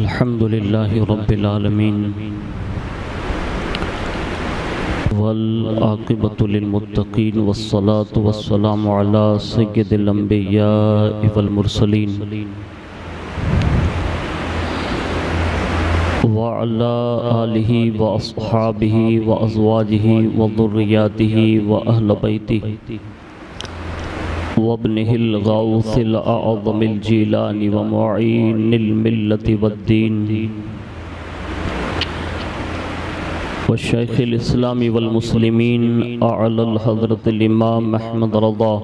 الحمد لله رب العالمين والعاقبة للمتقين والصلاة والسلام على سيد الأنبياء والمرسلين وعلى آله وأصحابه وأزواجه وذرياته وأهل بيته وابنه الغوث الأعظم الجيلاني ومعين الملة والدين والشيخ الإسلام والمسلمين أعلى الحضرة الإمام أحمد رضا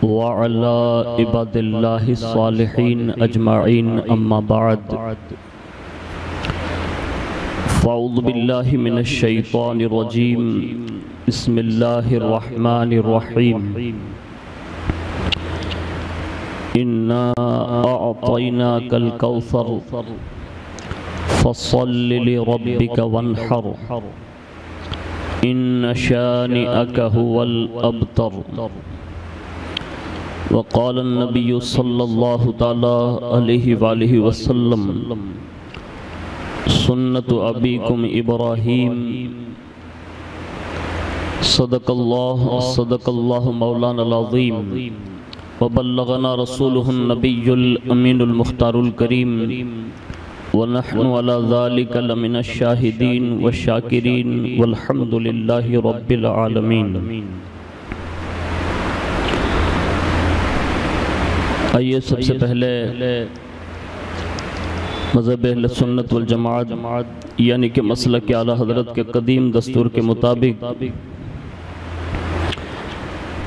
وعلى عباد الله الصالحين أجمعين أما بعد فأعوذ بالله من الشيطان الرجيم بسم الله الرحمن الرحيم إنا أعطيناك الكوثر فصل لربك وانحر إن شانئك هو الأبتر وقال النبي صلى الله تعالى عليه وآله وسلم سنة أبيكم إبراهيم صدق الله مولانا العظيم وبلغنا رسوله النبي الأمين المختار الكريم ونحن على ذلك لمن الشاهدين والشاكرين والحمد لله رب العالمين. آئیے سب سے پہلے مذہب اہل سنت والجماعت یعنی کہ مسلک اعلیٰ حضرت کے قدیم دستور کے مطابق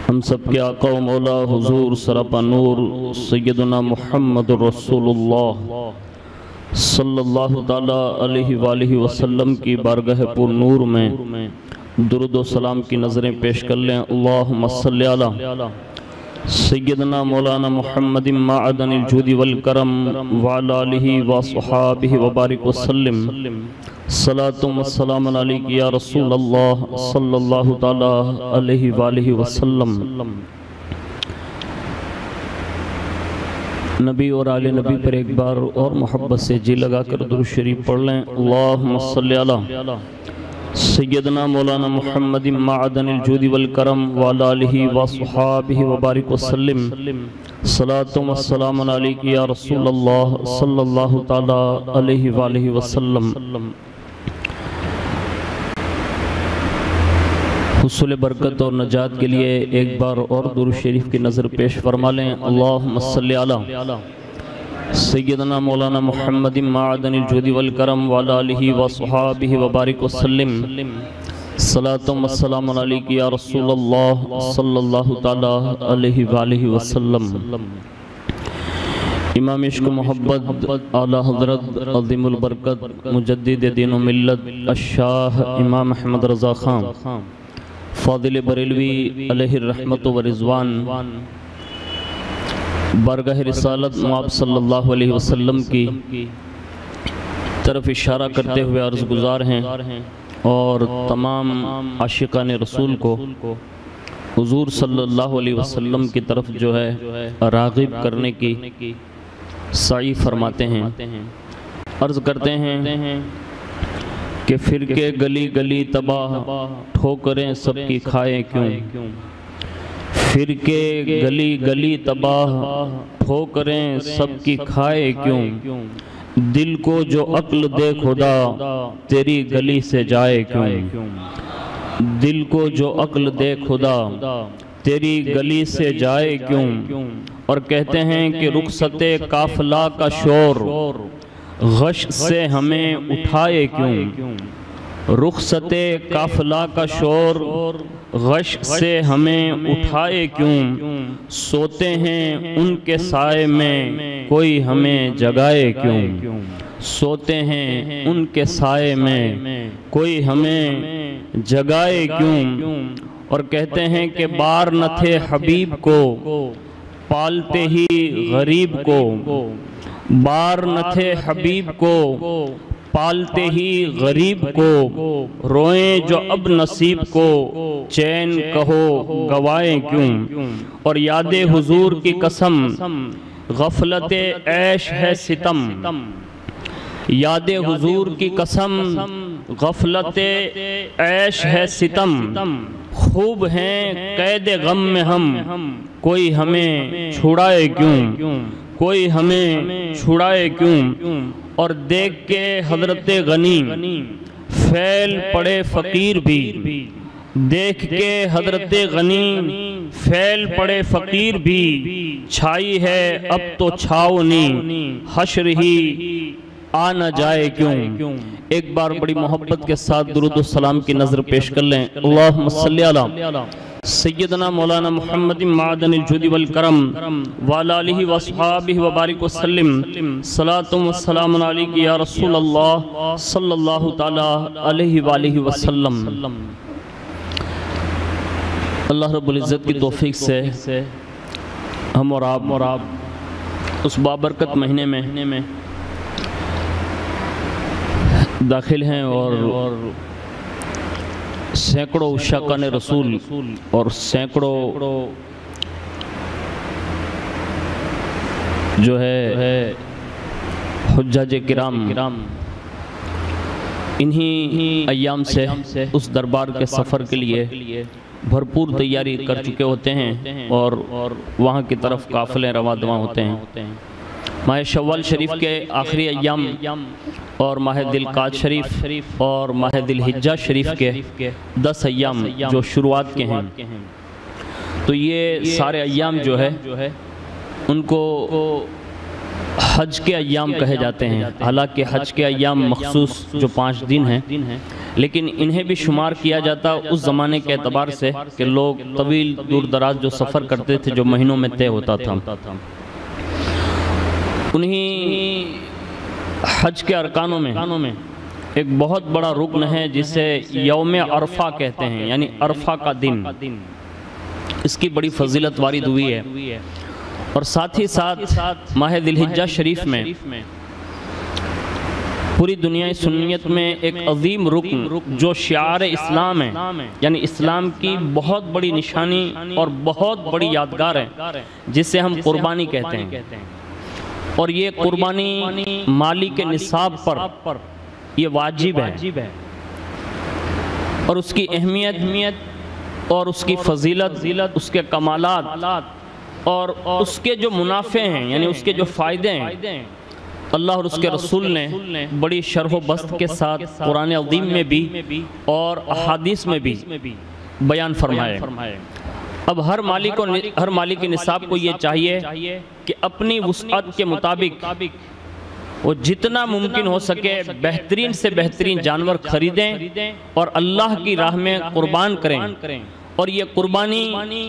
ہم سب کے آقا و مولا حضور سراپا نور سیدنا محمد رسول اللہ صلی اللہ تعالیٰ علیہ وآلہ وسلم کی بارگاہ پر نور میں درود و سلام کی نظریں پیش کر لیں. اللہم صلی علی سیدنا مولانا محمد معدن الجود والکرم وعلی آلہ وصحابہ وبارک وسلم. صلاة و سلام علیک یا رسول اللہ صلی اللہ تعالیٰ علیہ وآلہ وسلم. نبی اور آل نبی پر ایک بار اور محبت سے جی لگا کر درود شریف پڑھ لیں. اللہم صلی علی سیدنا مولانا محمد معدن الجود والکرم وعلی آلہ وصحابہ وبارک وسلم. صلاة و سلام علیک یا رسول اللہ صلی اللہ تعالیٰ علیہ وآلہ وسلم. حصول برکت اور نجات کے لیے ایک بار اور درود شریف کی نظر پیش فرما لیں. اللہم صلی علی سیدنا مولانا محمد معدن الجود والکرم وعلی آلہ وصحابہ وبارک وسلم. صلاة و سلام علیک یا رسول اللہ صلی اللہ تعالیٰ علیہ وآلہ وسلم. امام عشق و محبت اعلیٰ حضرت عظیم البرکت مجدد دین و ملت الشاہ امام احمد رضا خان فاضل بریلوی علیہ الرحمت و رضوان بارگاہ رسالت مواب صلی اللہ علیہ وسلم کی طرف اشارہ کرتے ہوئے عرض گزار ہیں اور تمام عاشقان رسول کو حضور صلی اللہ علیہ وسلم کی طرف جو ہے راغب کرنے کی سعی فرماتے ہیں. عرض کرتے ہیں کہ فرقے گلی گلی تباہ ٹھوکریں سب کی کھائیں کیوں. فرقے گلی گلی تباہ ٹھوکریں سب کی کھائے کیوں. دل کو جو عقل دے خدا تیری گلی سے جائے کیوں. دل کو جو عقل دے خدا تیری گلی سے جائے کیوں. اور کہتے ہیں کہ رخصت قافلہ کا شور غش سے ہمیں اٹھائے کیوں. رخصت قافلہ کا شور غش سے ہمیں اٹھائے کیوں. سوتے ہیں ان کے سائے میں کوئی ہمیں جگائے کیوں. سوتے ہیں ان کے سائے میں کوئی ہمیں جگائے کیوں. اور کہتے ہیں کہ بار نہ تھے حبیب کو پالتے ہی غریب کو. بار نہ تھے حبیب کو پالتے ہی غریب کو. روئیں جو اب نصیب کو چین کہو گوائیں کیوں. اور یاد حضور کی قسم غفلت عیش ہے ستم، یاد حضور کی قسم غفلت عیش ہے ستم، خوب ہیں قید غم میں ہم، کوئی ہمیں چھڑائے کیوں، کوئی ہمیں چھڑائے کیوں، اور دیکھ کے حضرت غنی پھیل پڑے فقیر بھی، دیکھ کے حضرت غنی پھیل پڑے فقیر بھی، چھائی ہے اب تو چھاؤنی، حشر ہی آ نہ جائے کیوں۔ ایک بار بڑی محبت کے ساتھ درود و سلام کی نظر پیش کر لیں۔ اللہم صلی علی سیدنا مولانا محمد معدن الجود والکرم وعلی آلہ واصحابہ وبارک وسلم، صلاۃ و سلام علیک یا رسول اللہ صلی اللہ تعالی علیہ وآلہ وسلم۔ اللہ رب العزت کی توفیق سے ہم اور آپ اس بابرکت مہینے میں داخل ہیں، اور سینکڑوں عشاقان رسول اور سینکڑوں جو ہے حجاج کرام انہی ایام سے اس دربار کے سفر کے لیے بھرپور تیاری کر چکے ہوتے ہیں، اور وہاں کی طرف قافلے رواں دواں ہوتے ہیں۔ ماہ شوال شریف کے آخری ایام اور ماہ ذوالقعدہ شریف اور ماہ ذوالحجہ شریف کے 10 ایام جو شروعات کے ہیں، تو یہ سارے ایام جو ہے ان کو حج کے ایام کہے جاتے ہیں۔ حالانکہ حج کے ایام مخصوص جو 5 دن ہیں، لیکن انہیں بھی شمار کیا جاتا اس زمانے کے اعتبار سے کہ لوگ طویل دور دراز جو سفر کرتے تھے، جو مہینوں میں طے ہوتا تھا، انہی حج کے ارکانوں میں ایک بہت بڑا رکن ہے جسے یوم عرفہ کہتے ہیں، یعنی عرفہ کا دن۔ اس کی بڑی فضیلت وارد ہوئی ہے، اور ساتھ ہی ساتھ ماہ ذوالحجہ شریف میں پوری دنیا سنیت میں ایک عظیم رکن جو شعار اسلام ہے، یعنی اسلام کی بہت بڑی نشانی اور بہت بڑی یادگار ہے، جسے ہم قربانی کہتے ہیں۔ اور یہ قربانی مالی کے نصاب پر یہ واجب ہے، اور اس کی اہمیت اور اس کی فضیلت، اس کے کمالات اور اس کے جو منافع ہیں، یعنی اس کے جو فائدے ہیں، اللہ اور اس کے رسول نے بڑی شرح و بسط کے ساتھ قرآن عظیم میں بھی اور احادیث میں بھی بیان فرمائے۔ اب ہر مالک نصاب کو یہ چاہیے کہ اپنی وسعت کے مطابق وہ جتنا ممکن ہو سکے بہترین سے بہترین جانور خریدیں اور اللہ کی راہ میں قربان کریں، اور یہ قربانی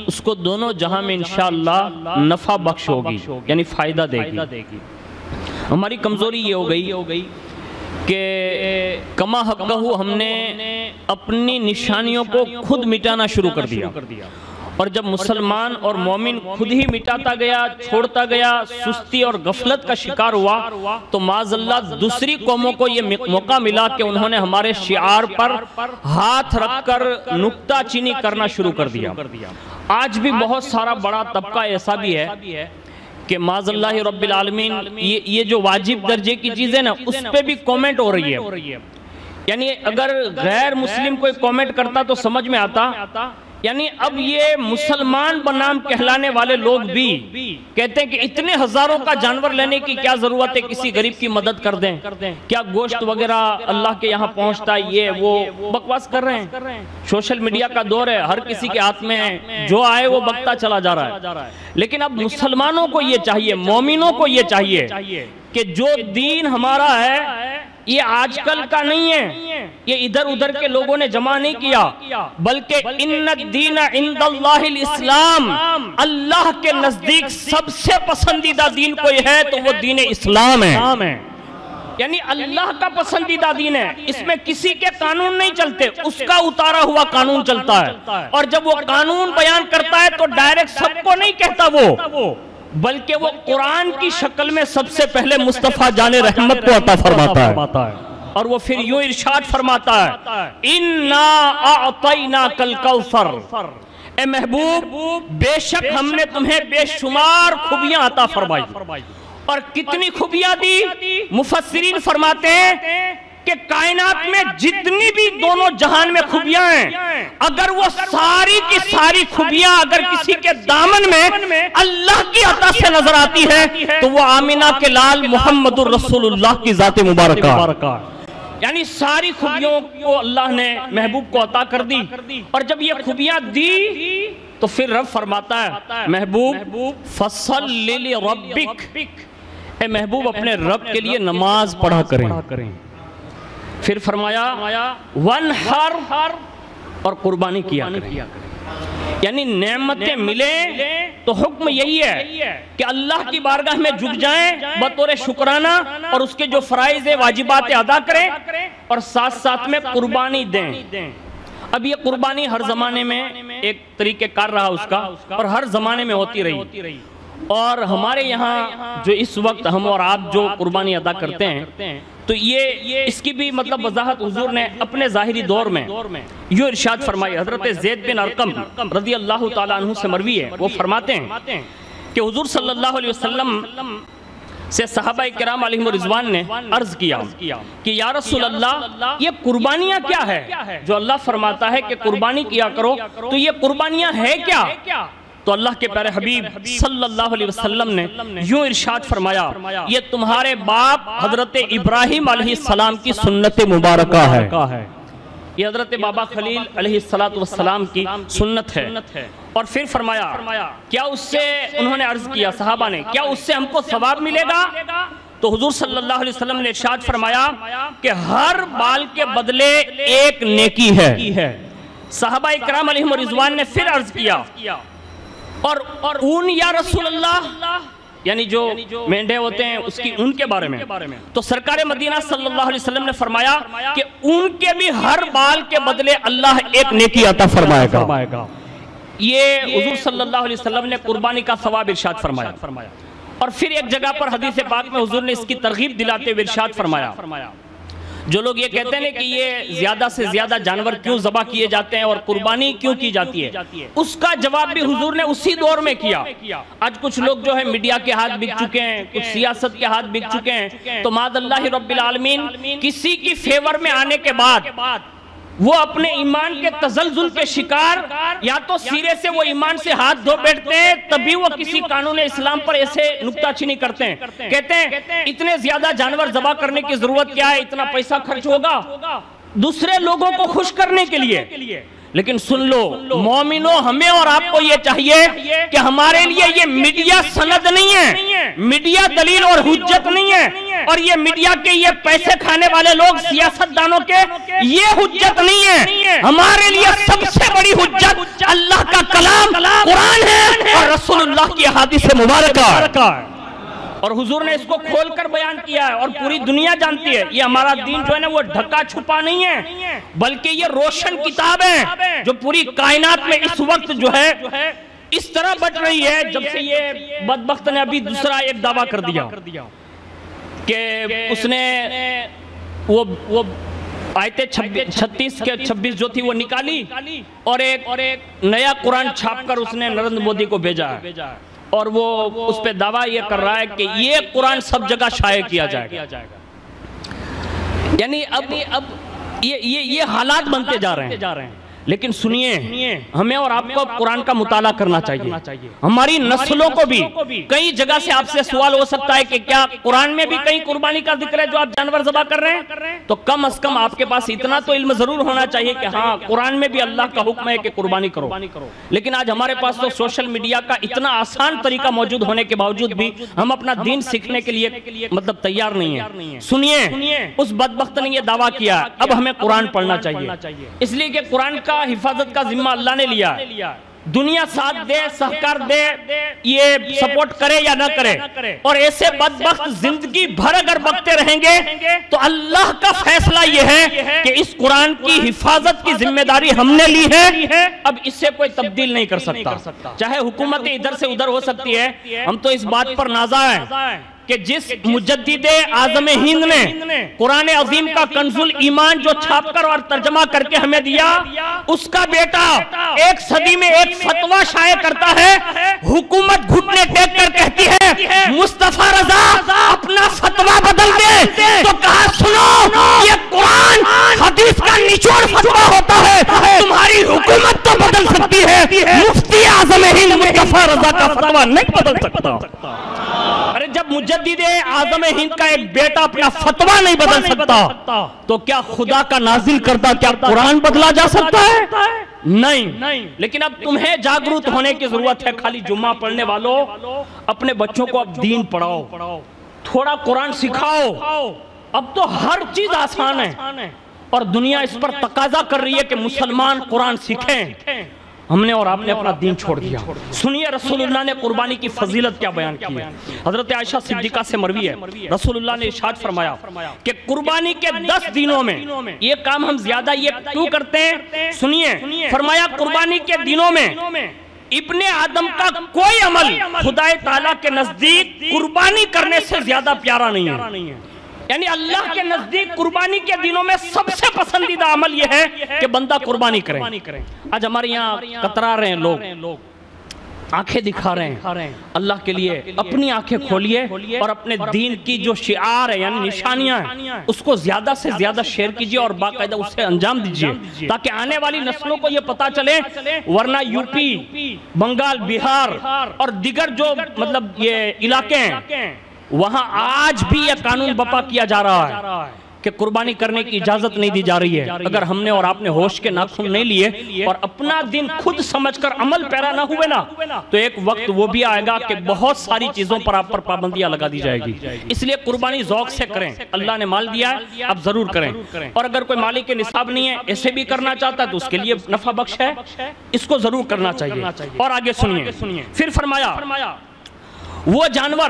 اس کو دونوں جہاں میں انشاءاللہ نفع بخش ہوگی، یعنی فائدہ دے گی۔ ہماری کمزوری یہ ہو گئی کہ کما حقہ ہم نے اپنی نشانیوں کو خود مٹانا شروع کر دیا، اور جب مسلمان اور مومن خود ہی مٹاتا گیا، چھوڑتا گیا، سستی اور غفلت کا شکار ہوا، تو معاذ اللہ دوسری قوموں کو یہ موقع ملا کہ انہوں نے ہمارے شعار پر ہاتھ رکھ کر نکتہ چینی کرنا شروع کر دیا۔ آج بھی بہت سارا بڑا طبقہ ایسا بھی ہے کہ معاذ اللہ رب العالمین یہ جو واجب درجے کی چیزیں نا، اس پہ بھی کومنٹ ہو رہی ہے۔ یعنی اگر غیر مسلم کوئی کومنٹ کرتا تو سمجھ میں آتا، یعنی اب یہ مسلمان بنام کہلانے والے لوگ بھی کہتے ہیں کہ اتنے ہزاروں کا جانور لینے کی کیا ضرورت ہے، کسی غریب کی مدد کر دیں، کیا گوشت وغیرہ اللہ کے یہاں پہنچتا ہے، یہ وہ بکواس کر رہے ہیں۔ سوشل میڈیا کا دور ہے، ہر کسی کے ہاتھ میں ہے، جو آئے وہ بکتا چلا جا رہا ہے۔ لیکن اب مسلمانوں کو یہ چاہیے، مومنوں کو یہ چاہیے کہ جو دین ہمارا ہے یہ آج کل کا نہیں ہے، یہ ادھر ادھر کے لوگوں نے جمع نہیں کیا، بلکہ ان الدین عند اللہ الاسلام، اللہ کے نزدیک سب سے پسندیدہ دین کوئی ہے تو وہ دین اسلام ہے۔ یعنی اللہ کا پسندیدہ دین ہے، اس میں کسی کے قانون نہیں چلتے، اس کا اتارا ہوا قانون چلتا ہے، اور جب وہ قانون بیان کرتا ہے تو ڈائریکٹ سب کو نہیں کہتا وہ، بلکہ وہ قرآن کی شکل میں سب سے پہلے مصطفیٰ جان رحمت کو عطا فرماتا ہے، اور وہ پھر یوں ارشاد فرماتا ہے، اِنَّا أَعْطَيْنَاكَ الْكَوْثَرَ، اے محبوب بے شک ہم نے تمہیں بے شمار خوبیاں عطا فرمائی. اور کتنی خوبیاں دی؟ مفسرین فرماتے ہیں کہ کائنات میں جتنی بھی دونوں جہان میں خوبیاں ہیں، اگر وہ ساری کی ساری خوبیاں اگر کسی کے دامن میں اللہ کی عطا سے نظر آتی ہے تو وہ آمینہ کے لال محمد الرسول اللہ کی ذات مبارکہ. یعنی ساری خوبیوں کو اللہ نے محبوب کو عطا کر دی. اور جب یہ خوبیاں دی تو پھر رب فرماتا ہے محبوب فَصَلِّ لِرَبِّكَ، اے محبوب اپنے رب کے لیے نماز پڑھا کریں. پھر فرمایا وَانْحَرْ، اور قربانی کیا کریں. یعنی نعمتیں ملیں تو حکم یہی ہے کہ اللہ کی بارگاہ میں جھک جائیں بطور شکرانہ اور اس کے جو فرائض واجبات ادا کریں اور ساتھ ساتھ میں قربانی دیں. اب یہ قربانی ہر زمانے میں ایک طریقہ کار رہا اس کا، اور ہر زمانے میں ہوتی رہی. اور ہمارے یہاں جو اس وقت ہم اور آپ جو قربانی ادا کرتے ہیں تو یہ اس کی بھی مطلب وضاحت حضور نے اپنے ظاہری دور میں یوں ارشاد فرمائی. حضرت زید بن ارقم رضی اللہ تعالیٰ عنہ سے مروی ہے، وہ فرماتے ہیں کہ حضور صلی اللہ علیہ وسلم سے صحابہ کرام علیہم رضوان نے عرض کیا کہ یا رسول اللہ یہ قربانیاں کیا ہے جو اللہ فرماتا ہے کہ قربانی کیا کرو، تو یہ قربانیاں ہے کیا؟ تو اللہ کے پیارے حبیب صلی اللہ علیہ وسلم نے یوں ارشاد فرمایا یہ تمہارے باپ حضرت ابراہیم علیہ السلام کی سنت مبارکہ ہے. یہ حضرت بابا خلیل علیہ السلام کی سنت ہے. اور پھر فرمایا کیا اس سے انہوں نے عرض کیا صحابہ نے کیا اس سے ہم کو ثواب ملے گا؟ تو حضور صلی اللہ علیہ وسلم نے ارشاد فرمایا کہ ہر بال کے بدلے ایک نیکی ہے. صحابہ اکرام علیہم رضوان نے پھر عرض کیا اور اون یا رسول اللہ، یعنی جو مینڈے ہوتے ہیں اس کی اون کے بارے میں، تو سرکار مدینہ صلی اللہ علیہ وسلم نے فرمایا کہ اون کے بھی ہر بال کے بدلے اللہ ایک نیکی عطا فرمائے گا. یہ حضور صلی اللہ علیہ وسلم نے قربانی کا ثواب ارشاد فرمایا. اور پھر ایک جگہ پر حدیث پاک میں حضور نے اس کی ترغیب دلاتے ہوئے ارشاد فرمایا جو لوگ یہ کہتے ہیں کہ یہ زیادہ سے زیادہ جانور کیوں ذبح کیے جاتے ہیں اور قربانی کیوں کی جاتی ہے، اس کا جواب بھی حضور نے اسی دور میں کیا. آج کچھ لوگ جو ہے میڈیا کے ہاتھ بک چکے ہیں، کچھ سیاست کے ہاتھ بک چکے ہیں، تو معاذ اللہ رب العالمین کسی کی فیور میں آنے کے بعد وہ اپنے ایمان کے تزلزل کے شکار یا تو سیرے سے وہ ایمان سے ہاتھ دھو بیٹھتے ہیں، تبھی وہ کسی قانون اسلام پر ایسے نکتہ چینی کرتے ہیں. کہتے ہیں اتنے زیادہ جانور ذبح کرنے کی ضرورت کیا ہے، اتنا پیسہ خرچ ہوگا دوسرے لوگوں کو خوش کرنے کے لیے. لیکن سن لو مومنوں، ہمیں اور آپ کو یہ چاہیے کہ ہمارے لیے یہ میڈیا سند نہیں ہے، میڈیا دلیل اور حجت نہیں ہے، اور یہ میڈیا کے یہ پیسے کھانے والے لوگ سیاست دانوں کے یہ حجت نہیں ہے. ہمارے لیے سب سے بڑی حجت اللہ کا کلام قرآن ہے اور رسول اللہ کی احادیث مبارکہ. اور حضور نے اس کو کھول کر بیان کیا ہے اور پوری دنیا جانتی ہے. یہ ہمارا دین جو ہے نا وہ ڈھکا چھپا نہیں ہے، بلکہ یہ روشن کتاب ہے جو پوری کائنات میں اس وقت جو ہے اس طرح بٹ رہی ہے. جب سے یہ بدبخت نے ابھی دوسرا ایک دعویٰ کر دیا کہ اس نے وہ آیت 36 کے 26 جو تھی وہ نکالی اور ایک نیا قرآن چھاپ کر اس نے نریندر مودی کو بھیجا ہے، اور وہ اس پہ دعویٰ یہ کر رہا ہے کہ یہ قرآن سب جگہ شائع کیا جائے گا. یعنی اب یہ حالات بنتے جا رہے ہیں. لیکن سنیے ہمیں اور آپ کو قرآن کا مطالعہ کرنا چاہیے. ہماری نسلوں کو بھی کئی جگہ سے آپ سے سوال ہو سکتا ہے کہ کیا قرآن میں بھی کئی قربانی کا ذکر ہے جو آپ جانور ذبح کر رہے ہیں؟ تو کم از کم آپ کے پاس اتنا تو علم ضرور ہونا چاہیے کہ ہاں قرآن میں بھی اللہ کا حکم ہے کہ قربانی کرو. لیکن آج ہمارے پاس تو سوشل میڈیا کا اتنا آسان طریقہ موجود ہونے کے باوجود بھی ہم اپنا دین سیکھنے کے لیے مطلب تیار نہیں ہیں. سنیے اس بدبخت نے یہ دعویٰ کیا اب ہمیں قرآن پڑھنا چاہیے، اس لیے کہ قرآن کا حفاظت کا ذمہ اللہ نے لیا ہے. دنیا ساتھ دے، سہکار دے، یہ سپورٹ کرے یا نہ کرے، اور ایسے بدبخت زندگی بھر اگر بکتے رہیں گے تو اللہ کا فیصلہ یہ ہے کہ اس قرآن کی حفاظت کی ذمہ داری ہم نے لی ہے. اب اس سے کوئی تبدیل نہیں کر سکتا، چاہے حکومت ادھر سے ادھر ہو سکتی ہے. ہم تو اس بات پر نازا ہیں کہ جس مجدد اعظم ہند نے قرآن عظیم کا کنز الایمان جو چھاپ کر اور ترجمہ کر کے ہمیں دیا، اس کا بیٹا ایک صدی میں ایک فتویٰ شائع کرتا ہے، حکومت گھٹنے ٹیک کر کہتی ہے مصطفیٰ رضا اپنا فتویٰ بدل دے، تو کہا سنو یہ قرآن حدیث کا نچوڑ فتویٰ ہوتا ہے، تمہاری حکومت تو بدل سکتی ہے، مفتی اعظم ہند مصطفیٰ رضا کا فتویٰ نہیں بدل سکتا۔ ارے جب مجدد اعظم ہند کا ایک بیٹا اپنا فتویٰ نہیں بدل سکتا تو کیا خدا کا نازل کردہ کیا قرآن بدلا جا سکتا ہے؟ نہیں۔ لیکن اب تمہیں جاگروت ہونے کی ضرورت ہے، خالی جمعہ پڑھنے والوں اپنے بچوں کو اب دین پڑھاؤ، تھوڑا قرآن سکھاؤ۔ اب تو ہر چیز آسان ہے اور دنیا اس پر تقاضا کر رہی ہے کہ مسلمان قرآن سیکھیں۔ ہم نے اور آپ نے اپنا دین چھوڑ دیا۔ سنیے رسول اللہ نے قربانی کی فضیلت کیا بیان کی ہے۔ حضرت عائشہ صدیقہ سے مروی ہے، رسول اللہ نے ارشاد فرمایا کہ قربانی کے 10 دنوں میں یہ کام ہم زیادہ یہ کیوں کرتے ہیں؟ سنیے، فرمایا قربانی کے دنوں میں ابن آدم کا کوئی عمل خدا تعالیٰ کے نزدیک قربانی کرنے سے زیادہ پیارا نہیں ہے۔ یعنی اللہ کے نزدیک قربانی کے دنوں میں سب سے پسندیدہ عمل یہ ہے کہ بندہ قربانی کرے۔ آج ہمارے یہاں کترا رہے ہیں لوگ، آنکھیں دکھا رہے ہیں، اللہ کے لیے اپنی آنکھیں کھولیے اور اپنے دین کی جو شعار ہے یعنی نشانیاں ہیں اس کو زیادہ سے زیادہ شیئر کیجئے اور باقاعدہ اسے انجام دیجئے تاکہ آنے والی نسلوں کو یہ پتا چلے، ورنہ یوپی، بنگال، بہار اور دیگر جو مطلب یہ علاقے ہیں وہاں آج بھی یہ قانون بپا کیا جا رہا ہے کہ قربانی کرنے کی اجازت نہیں دی جا رہی ہے۔ اگر ہم نے اور آپ نے ہوش کے ناخن نہیں لیے اور اپنا دن خود سمجھ کر عمل پیرا نہ ہوئے نا تو ایک وقت وہ بھی آئے گا کہ بہت ساری چیزوں پر آپ پر پابندیاں لگا دی جائے گی۔ اس لیے قربانی ذوق سے کریں، اللہ نے مال دیا ہے آپ ضرور کریں، اور اگر کوئی مالک کے نصاب نہیں ہے ایسے بھی کرنا چاہتا ہے تو اس کے لیے نفع بخش ہے، اس کو ضرور کرنا چاہیے۔ اور آگے سنیے، پھر فرمایا وہ جانور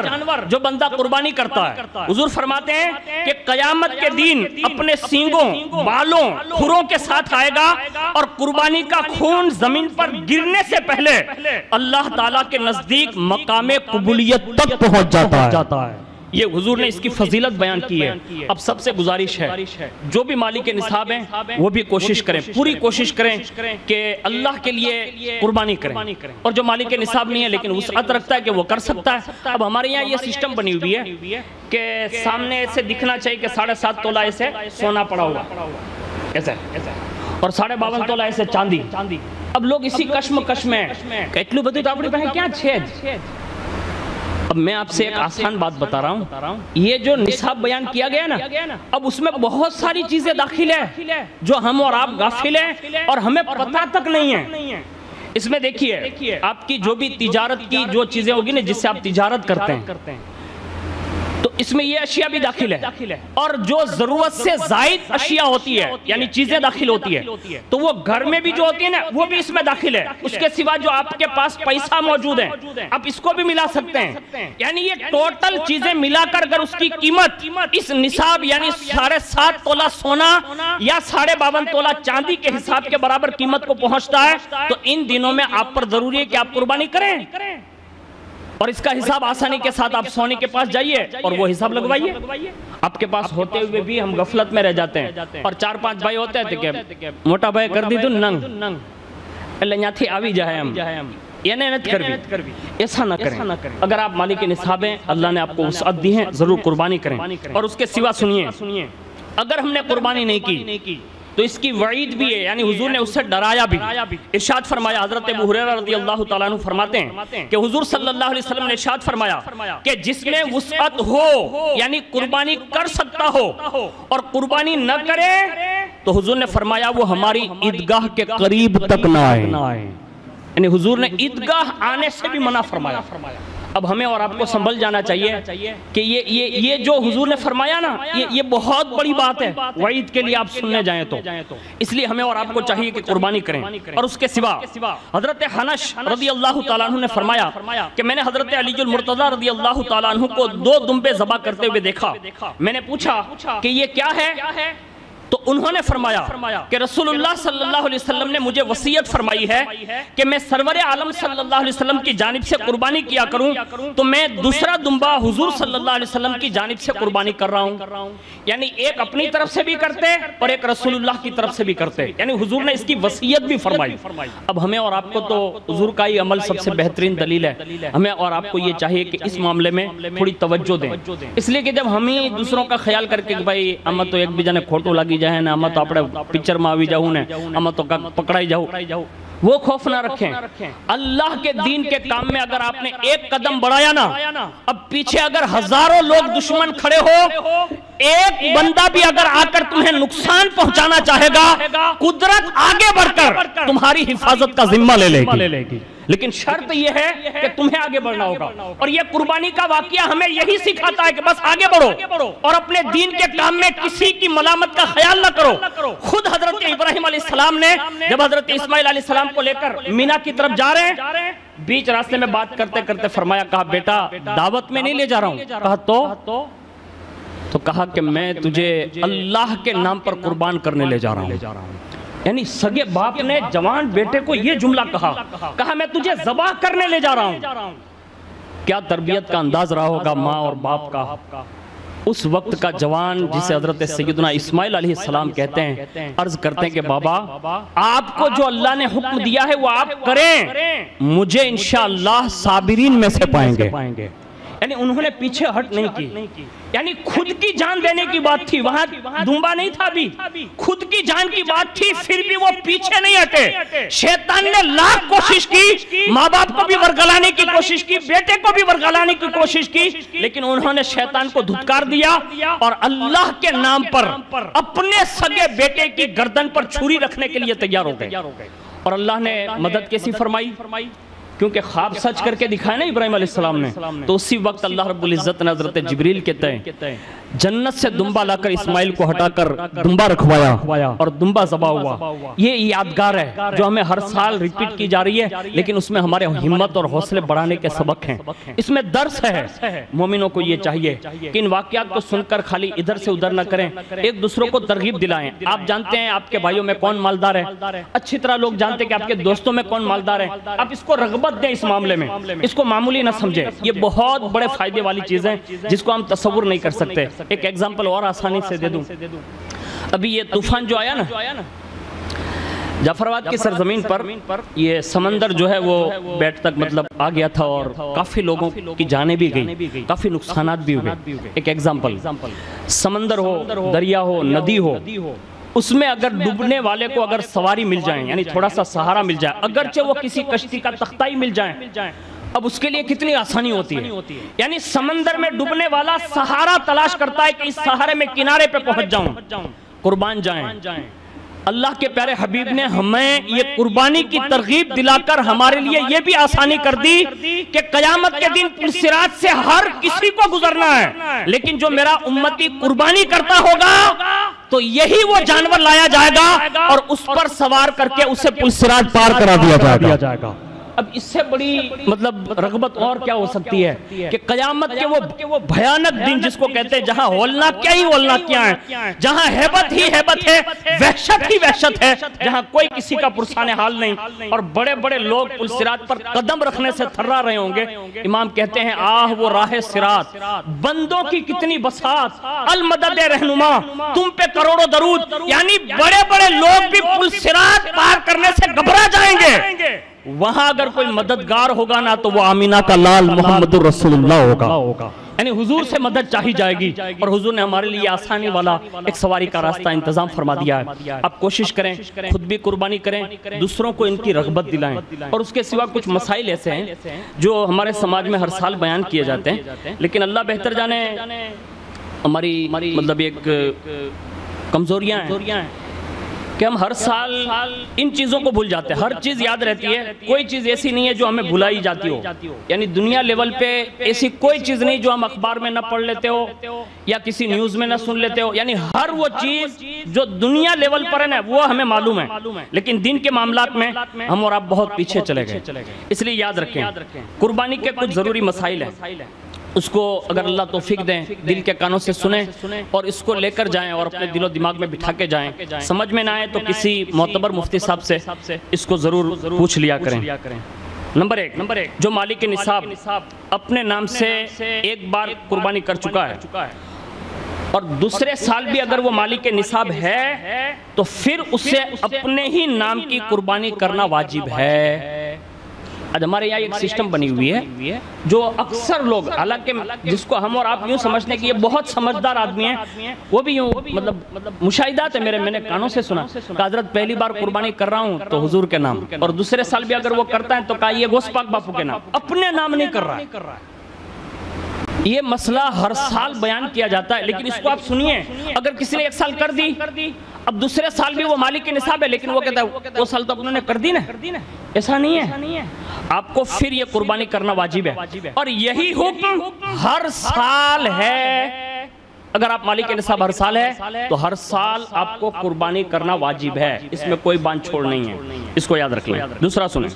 جو بندہ قربانی کرتا ہے، حضور فرماتے ہیں کہ قیامت کے دن اپنے سینگوں، بالوں، کھروں کے ساتھ آئے گا اور قربانی کا خون زمین پر گرنے سے پہلے اللہ تعالیٰ کے نزدیک مقام قبولیت تک پہنچ جاتا ہے۔ یہ حضور نے اس کی فضیلت بیان کی ہے۔ اب سب سے گزارش ہے جو بھی مالک نصاب ہیں وہ بھی کوشش کریں، پوری کوشش کریں کہ اللہ کے لیے قربانی کریں، اور جو مالک نصاب نہیں ہے لیکن وسعت رکھتا ہے کہ وہ کر سکتا ہے۔ اب ہمارے یہاں یہ سسٹم بنی ہوئی ہے کہ سامنے ایسے دکھنا چاہیے کہ 7.5 تولہ ایسے سونا پڑا ہوا ایسے اور 52.5 تولہ ایسے چاندی۔ اب لوگ اسی کشمکش میں کہ اتلو بدو تو اپنی پہنے کیا چھید۔ اب میں آپ سے ایک آسان بات بتا رہا ہوں، یہ جو نصاب بیان کیا گیا نا اب اس میں بہت ساری چیزیں داخل ہیں جو ہم اور آپ غافل ہیں اور ہمیں پتہ تک نہیں ہے۔ اس میں دیکھیے آپ کی جو بھی تجارت کی جو چیزیں ہوگی نا جس سے آپ تجارت کرتے ہیں تو اس میں یہ اشیاء بھی داخل ہے، اور جو ضرورت سے زائد اشیاء ہوتی ہے یعنی چیزیں داخل ہوتی ہے تو وہ گھر میں بھی جو ہوتی ہے نا وہ بھی اس میں داخل ہے۔ اس کے سوا جو آپ کے پاس پیسہ موجود ہے آپ اس کو بھی ملا سکتے ہیں، یعنی یہ ٹوٹل چیزیں ملا کر اگر اس کی قیمت اس نصاب یعنی 7.5 تولہ سونا یا 52.5 تولہ چاندی کے حساب کے برابر قیمت کو پہنچتا ہے تو ان دنوں میں آپ پر ضروری ہے کہ آپ قربانی کریں، اور اس کا حساب آسانی کے ساتھ آپ سونے کے پاس جائیے اور وہ حساب لگوائیے۔ آپ کے پاس ہوتے ہوئے بھی ہم غفلت میں رہ جاتے ہیں، اور 4-5 بھائی ہوتے ہیں کہ موٹا بھائی کر دی تو ننگ اللہ یہاں تھی آوی جائے ہم یہ نت کر بھی، ایسا نہ کریں۔ اگر آپ مالک نصاب ہیں اللہ نے آپ کو وسعت دی ہے ضرور قربانی کریں۔ اور اس کے سوا سنیے اگر ہم نے قربانی نہیں کی تو اس کی وعید بھی ہے یعنی حضور نے اس سے ڈرایا بھی۔ ارشاد فرمایا، حضرت ابو ہریرہ رضی اللہ تعالیٰ عنہ فرماتے ہیں کہ حضور صلی اللہ علیہ وسلم نے ارشاد فرمایا کہ جس میں وسعت ہو یعنی قربانی کر سکتا ہو اور قربانی نہ کرے تو حضور نے فرمایا وہ ہماری عیدگاہ کے قریب تک نہ آئے، یعنی حضور نے عیدگاہ آنے سے بھی منع فرمایا۔ اب ہمیں اور آپ کو سنبھل جانا چاہیے کہ یہ جو حضور نے فرمایا نا یہ بہت بڑی بات ہے وعید کے لیے آپ سننے جائیں تو، اس لیے ہمیں اور آپ کو چاہیے کہ قربانی کریں۔ اور اس کے سوا حضرت حنش رضی اللہ تعالیٰ عنہ نے فرمایا کہ میں نے حضرت علی المرتضی رضی اللہ تعالیٰ عنہ کو 2 دمبے ذبح کرتے ہوئے دیکھا۔ میں نے پوچھا کہ یہ کیا ہے؟ تو انہوں نے فرمایا کہ رسول اللہ صلی اللہ علیہ وسلم نے مجھے وصیت فرمائی ہے کہ میں سرور عالم صلی اللہ علیہ وسلم کی جانب سے قربانی کیا کروں، تو میں دوسرا دمبا حضور صلی اللہ علیہ وسلم کی جانب سے قربانی کر رہا ہوں. یعنی ایک اپنی طرف سے بھی کرتے اور ایک رسول اللہ کی طرف سے بھی کرتے، یعنی حضور نے اس کی وصیت بھی فرمائی. اب ہمیں اور آپ کو تو حضور کا ہی عمل سب سے بہترین دلیل ہے. ہمیں اور آپ کو یہ چاہیے کہ اس معاملے میں تھوڑی توجہ دیں، اس لیے کہ جب ہمیں دوسروں کا خیال کر کے کہ بھائی اما تو ایک بھی جانے کھوٹو لگی جائے نا، اما تو اپنے پکچر میں آوی جاؤں نے، اما تو پکڑائی جاؤ، وہ خوف نہ رکھیں. اللہ کے دین کے کام میں اگر آپ نے ایک قدم بڑھایا نا، اب پیچھے اگر ہزاروں لوگ دشمن کھڑے ہو، ایک بندہ بھی اگر آ کر تمہیں نقصان پہنچانا چاہے گا، قدرت آگے بڑھ کر تمہاری حفاظت کا ذمہ لے لے گی. لیکن شرط یہ ہے کہ تمہیں آگے بڑھنا ہوگا. اور یہ قربانی کا واقعہ ہمیں یہی سکھاتا ہے کہ بس آگے بڑھو اور اپنے دین کے کام میں کسی کی ملامت کا خیال نہ کرو. خود حضرت ابراہیم علیہ السلام نے جب حضرت اسماعیل علیہ السلام کو لے کر مینا کی طرف جا رہے ہیں، بیچ راستے میں بات کرتے کرتے فرمایا، کہا بیٹا دعوت میں نہیں لے جا رہا ہوں. کہا تو کہا کہ میں تجھے اللہ کے نام پر قربان کرنے لے جا رہا ہوں. یعنی سگے باپ نے جوان بیٹے کو یہ جملہ کہا میں تجھے ذبح کرنے لے جا رہا ہوں. کیا تربیت کا انداز رہا ہوگا ماں اور باپ کا. اس وقت کا جوان جسے حضرت سیدنا اسماعیل علیہ السلام کہتے ہیں، عرض کرتے ہیں کہ بابا آپ کو جو اللہ نے حکم دیا ہے وہ آپ کریں، مجھے انشاءاللہ صابرین میں سے پائیں گے. یعنی انہوں نے پیچھے ہٹ نہیں کی. یعنی خود کی جان دینے کی بات تھی، وہاں دنبا نہیں تھا بھی، خود کی جان کی بات تھی، پھر بھی وہ پیچھے نہیں ہٹے. شیطان نے لاکھ کوشش کی، ماں باپ کو بھی ورگلانے کی کوشش کی، بیٹے کو بھی ورگلانے کی کوشش کی، لیکن انہوں نے شیطان کو دھتکار دیا اور اللہ کے نام پر اپنے سگے بیٹے کی گردن پر چھری رکھنے کے لیے تیار ہو گئے. اور اللہ نے مدد کیسی فرمائی؟ کیونکہ خواب سچ کر کے دکھایا نا ابراہیم علیہ السلام نے، تو اسی وقت اللہ رب العزت نے حضرت جبریل کہتے ہیں جنت سے دمبا لا کر اسماعیل کو ہٹا کر دمبا رکھوایا اور دمبا ذبح ہوا. یہ یادگار ہے جو ہمیں ہر سال ریپیٹ کی جا رہی ہے، لیکن اس میں ہمارے ہمت اور حوصلے بڑھانے کے سبق ہیں، اس میں درس ہے. مومنوں کو یہ چاہیے کہ ان واقعات کو سن کر خالی ادھر سے ادھر نہ کریں، ایک دوسروں کو ترغیب دلائیں. آپ جانتے ہیں آپ کے بھائیوں میں کون مالدار ہے، اچھی طرح لوگ جانتے ہیں کہ آپ کے دوستوں میں کون مالدار ہے. آپ اس کو رغبت دیں اس معاملے میں، اس کو معمولی نہ سمجھیں. یہ بہت بڑے فائدے والی چیز ہے جس کو ہم تصور نہیں کر سکتے. ایک ایگزامپل اور آسانی سے دے دوں. ابھی یہ طوفان جو آیا نا جعفر آباد کی سرزمین پر، یہ سمندر جو ہے وہ بیٹ تک مطلب آ گیا تھا اور کافی لوگوں کی جانیں بھی گئی، کافی نقصانات بھی ہوئے. ایک ایگزامپل، سمندر ہو، دریا ہو، ندی ہو، اس میں اگر ڈوبنے والے کو اگر سواری مل جائیں، یعنی تھوڑا سا سہارا مل جائے، اگرچہ وہ کسی کشتی کا تختہ ہی مل جائیں، اب اس کے لیے کتنی آسانی ہوتی ہے. یعنی سمندر میں ڈوبنے والا سہارا تلاش کرتا ہے کہ اس سہارے میں کنارے پہ پہنچ جاؤں، قربان جائیں. اللہ کے پیارے حبیب نے ہمیں یہ قربانی کی ترغیب دلا کر ہمارے لیے یہ بھی آسانی کر دی کہ قیامت کے دن پلسرات سے ہر کسی کو گزرنا ہے، لیکن جو میرا امتی قربانی کرتا ہوگا تو یہی وہ جانور لایا جائے گا اور اس پر سوار کر کے اسے پلسرات پار کرا دیا جائے گا. اب اس سے بڑی مطلب رغبت اور کیا ہو سکتی ہے کہ قیامت کے وہ بھیانک دن جس کو کہتے ہیں جہاں ہولناک کیا ہی ہولناک کیا ہے، جہاں ہیبت ہی ہیبت ہے، وحشت ہی وحشت ہے، جہاں کوئی کسی کا پرسان حال نہیں اور بڑے بڑے لوگ پل صراط پر قدم رکھنے سے تھرا رہے ہوں گے. امام کہتے ہیں آہ وہ راہ صراط، بندوں کی کتنی بساط، المدد رہنما تم پہ کروڑوں درود. یعنی بڑے بڑے لوگ بھی پل صراط پار کرنے سے گھبرا جائیں گے. وہاں اگر کوئی مددگار ہوگا نا تو وہ آمینہ کا لال محمد رسول اللہ ہوگا. یعنی حضور سے مدد چاہی جائے گی اور حضور نے ہمارے لیے آسانی والا ایک سواری کا راستہ انتظام فرما دیا ہے. آپ کوشش کریں خود بھی قربانی کریں، دوسروں کو ان کی رغبت دلائیں. اور اس کے سوا کچھ مسائل ایسے ہیں جو ہمارے سماج میں ہر سال بیان کیے جاتے ہیں، لیکن اللہ بہتر جانے ہماری مطلب ایک کمزوریاں ہیں کہ ہم ہر سال ان چیزوں کو بھول جاتے ہیں. ہر چیز یاد رہتی ہے، کوئی چیز ایسی نہیں ہے جو ہمیں بھلائی جاتی ہو. یعنی دنیا لیول پہ ایسی کوئی چیز نہیں جو ہم اخبار میں نہ پڑھ لیتے ہو یا کسی نیوز میں نہ سن لیتے ہو. یعنی ہر وہ چیز جو دنیا لیول پر ہے نا وہ ہمیں معلوم ہے، لیکن دین کے معاملات میں ہم اور آپ بہت پیچھے چلے گئے. اس لیے یاد رکھیں قربانی کے کچھ ضروری مسائل ہیں. اس کو اگر اللہ توفیق دیں دل کے کانوں سے سنیں اور اس کو لے کر جائیں اور اپنے دل و دماغ میں بٹھا کے جائیں. سمجھ میں نہ آئے تو کسی معتبر مفتی صاحب سے اس کو ضرور پوچھ لیا کریں. نمبر ایک, جو مالک نصاب اپنے نام سے ایک بار قربانی کر چکا ہے اور دوسرے سال بھی اگر وہ مالک نصاب ہے تو پھر اسے اپنے ہی نام کی قربانی کرنا واجب ہے. آج ہمارے یہاں ایک سسٹم بنی ہوئی ہے جو اکثر لوگ, حالانکہ جس کو ہم اور آپ یوں سمجھنے کہ یہ بہت سمجھدار آدمی ہیں, وہ بھی یوں مطلب مشاہدات ہے میں نے کانوں سے سنا کہ حضرت پہلی بار قربانی کر رہا ہوں تو حضور کے نام, اور دوسرے سال بھی اگر وہ کرتا ہے تو کہا یہ غوث پاک باپو کے نام, اپنے نام نہیں کر رہا ہے. یہ مسئلہ ہر سال بیان کیا جاتا ہے, لیکن اس کو آپ سنیے, اگر کسی نے ایک سال کر دی, اب دوسرے سال بھی وہ مالک کے نصاب ہے لیکن وہ کہتا ہے وہ سال تو انہوں نے کر دی نا, ایسا نہیں ہے. آپ کو پھر یہ قربانی کرنا واجب ہے, اور یہی حکم ہر سال ہے. اگر آپ مالک کے نصاب ہر سال ہے تو ہر سال آپ کو قربانی کرنا واجب ہے, اس میں کوئی باندھ چھوڑ نہیں ہے, اس کو یاد رکھ لیں. دوسرا سنیں,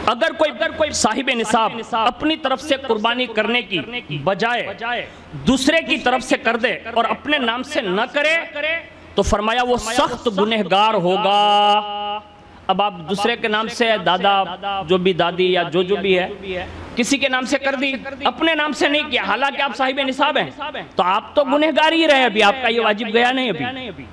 اگر کوئی صاحب نصاب اپنی طرف سے قربانی کرنے کی بجائے دوسرے کی طرف سے کر دے اور اپنے نام سے نہ کرے تو فرمایا وہ سخت گنہگار ہوگا. اب آپ دوسرے کے نام سے دادا جو بھی دادی یا جو بھی ہے کسی کے نام سے کر دی, اپنے نام سے نہیں کیا, حالانکہ آپ صاحب نصاب ہیں, تو آپ تو گنہگار ہی رہے, ابھی آپ کا یہ واجب گیا نہیں ابھی.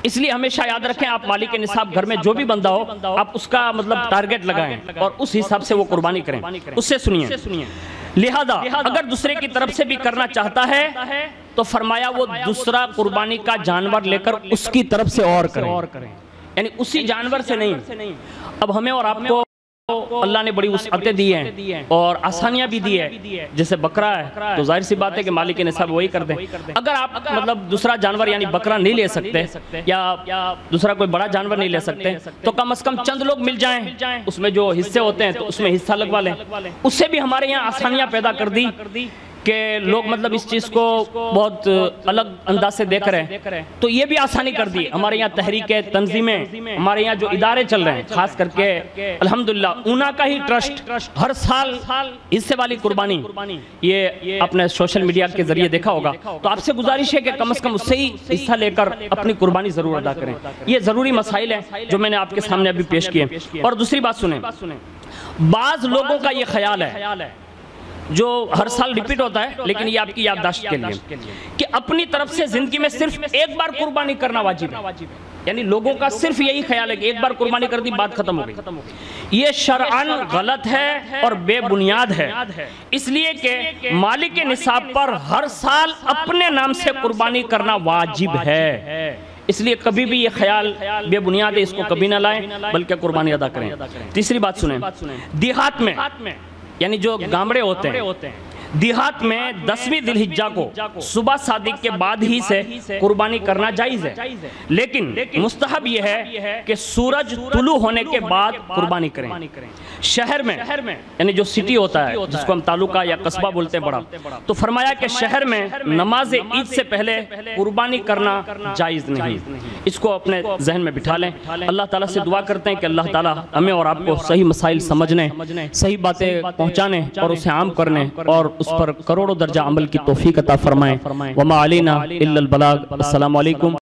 اس لیے ہمیشہ یاد رکھیں آپ مالک نصاب گھر میں جو بھی بندہ ہو آپ اس کا مطلب ٹارگٹ لگائیں اور اس حساب سے وہ قربانی کریں. اس سے سنیے, لہذا اگر دوسرے کی طرف سے بھی کرنا چاہتا ہے تو فرمایا وہ دوسرا قربانی کا جانور لے کر اس کی طرف سے اور کریں, یعنی اسی جانور سے نہیں. اب ہمیں اور آپ کو اللہ نے بڑی وسعتیں دی ہیں اور آسانیاں بھی دی ہے, جیسے بکرا ہے تو ظاہر سی بات ہے کہ مالک نصاب وہی کر دیں. اگر آپ مطلب دوسرا جانور یعنی بکرا نہیں لے سکتے یا دوسرا کوئی بڑا جانور نہیں لے سکتے تو کم از کم چند لوگ مل جائیں, اس میں جو حصے ہوتے ہیں تو اس میں حصہ لگوا لیں. اس سے بھی ہمارے یہاں آسانیاں پیدا کر دی کہ لوگ مطلب اس چیز کو بہت الگ انداز سے دیکھ رہے ہیں, تو یہ بھی آسانی کر دی. ہمارے یہاں تحریکیں, تنظیمیں, ہمارے یہاں جو ادارے چل رہے ہیں, خاص کر کے الحمدللہ اونا کا ہی ٹرسٹ ہر سال حصے والی قربانی, یہ اپنے سوشل میڈیا کے ذریعے دیکھا ہوگا, تو آپ سے گزارش ہے کہ کم از کم اس سے ہی حصہ لے کر اپنی قربانی ضرور ادا کریں. یہ ضروری مسائل ہیں جو میں نے آپ کے سامنے ابھی پیش کیے. اور دوسری بات سنیں, بعض لوگوں کا یہ خیال ہے جو ہر سال ریپیٹ ہوتا ہے, لیکن یہ آپ کی یادداشت کے لیے, کہ اپنی طرف سے زندگی میں صرف ایک بار قربانی کرنا واجب ہے. یعنی لوگوں کا صرف یہی خیال ہے کہ ایک بار قربانی کر دی بات ختم ہو گئی. یہ شرعاً غلط ہے اور بے بنیاد ہے, اس لیے کہ مالک نصاب پر ہر سال اپنے نام سے قربانی کرنا واجب ہے. اس لیے کبھی بھی یہ خیال بے بنیاد ہے, اس کو کبھی نہ لائیں بلکہ قربانی ادا کریں. تیسری بات سنیں, دیہات میں یعنی جو گامڑے ہوتے ہیں, دیہات میں 10ویں ذی الحجہ کو صبح صادق کے بعد ہی سے قربانی کرنا جائز ہے, لیکن مستحب یہ ہے کہ سورج طلوع ہونے کے بعد قربانی کریں. شہر میں یعنی جو سٹی ہوتا ہے جس کو ہم تعلقہ یا قصبہ بولتے ہیں بڑا, تو فرمایا کہ شہر میں نماز عید سے پہلے قربانی کرنا جائز نہیں. اس کو اپنے ذہن میں بٹھا لیں. اللہ تعالیٰ سے دعا کرتے ہیں کہ اللہ تعالیٰ ہمیں اور آپ کو صحیح مسائل سمجھنے, صحیح باتیں پہنچانے اور اسے عام کرنے اور اس پر کروڑوں درجہ عمل کی توفیق عطا فرمائیں. وما علینا الا البلاغ. السلام علیکم.